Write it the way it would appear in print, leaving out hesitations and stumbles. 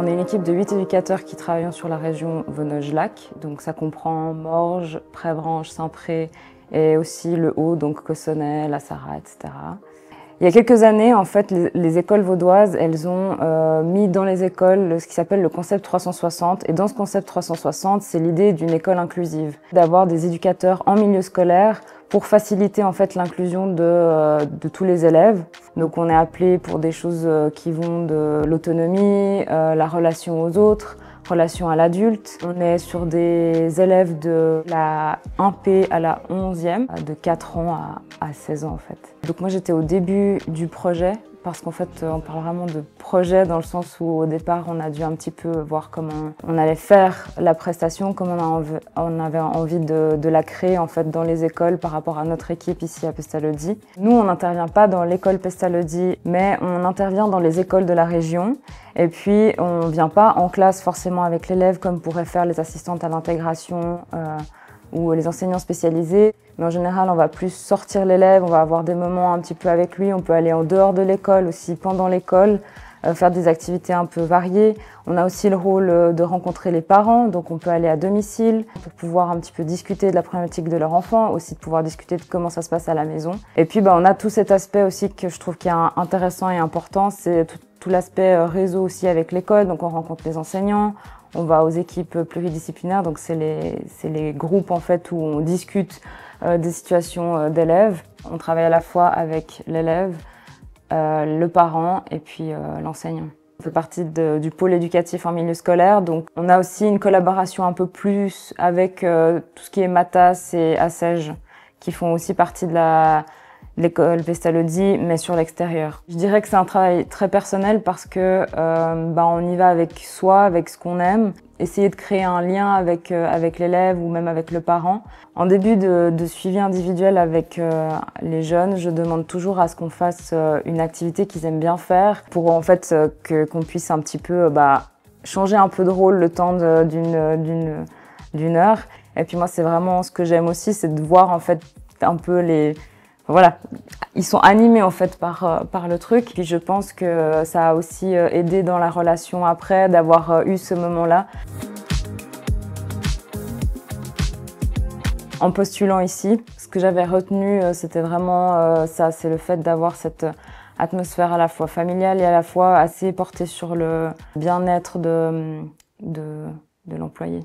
On est une équipe de 8 éducateurs qui travaillent sur la région Vosges-Lac. Donc ça comprend Morges, Prébranche, Saint-Pré et aussi le Haut, donc Cossonay, La Sarraz, etc. Il y a quelques années, en fait, les écoles vaudoises, elles ont mis dans les écoles ce qui s'appelle le concept 360. Et dans ce concept 360, c'est l'idée d'une école inclusive, d'avoir des éducateurs en milieu scolaire pour faciliter en fait l'inclusion de tous les élèves. Donc on est appelé pour des choses qui vont de l'autonomie, la relation aux autres, relation à l'adulte. On est sur des élèves de la 1P à la 11e, de 4 ans à 16 ans en fait. Donc moi j'étais au début du projet, parce qu'en fait on parle vraiment de projet dans le sens où au départ on a dû un petit peu voir comment on allait faire la prestation, comment on avait envie de la créer en fait dans les écoles par rapport à notre équipe ici à Pestalozzi. Nous on n'intervient pas dans l'école Pestalozzi, mais on intervient dans les écoles de la région. Et puis on ne vient pas en classe forcément avec l'élève comme pourraient faire les assistantes à l'intégration ou les enseignants spécialisés. Mais en général, on va plus sortir l'élève, on va avoir des moments un petit peu avec lui, on peut aller en dehors de l'école aussi, pendant l'école, faire des activités un peu variées. On a aussi le rôle de rencontrer les parents, donc on peut aller à domicile pour pouvoir un petit peu discuter de la problématique de leur enfant, aussi de pouvoir discuter de comment ça se passe à la maison. Et puis on a tout cet aspect aussi que je trouve qui est intéressant et important, c'est tout l'aspect réseau aussi avec l'école, donc on rencontre les enseignants. On va aux équipes pluridisciplinaires, donc c'est les groupes en fait où on discute des situations d'élèves. On travaille à la fois avec l'élève, le parent et puis l'enseignant. On fait partie du pôle éducatif en milieu scolaire, donc on a aussi une collaboration un peu plus avec tout ce qui est Matas et Assège, qui font aussi partie de l'école Pestalozzi, mais sur l'extérieur. Je dirais que c'est un travail très personnel parce que on y va avec soi, avec ce qu'on aime, essayer de créer un lien avec l'élève ou même avec le parent. En début de suivi individuel avec les jeunes, je demande toujours à ce qu'on fasse une activité qu'ils aiment bien faire pour en fait qu'on puisse un petit peu changer un peu de rôle le temps d'une heure. Et puis moi, c'est vraiment ce que j'aime aussi, c'est de voir en fait un peu voilà, ils sont animés en fait par le truc. Puis je pense que ça a aussi aidé dans la relation après d'avoir eu ce moment-là. En postulant ici, ce que j'avais retenu, c'était vraiment ça, c'est le fait d'avoir cette atmosphère à la fois familiale et à la fois assez portée sur le bien-être de l'employé.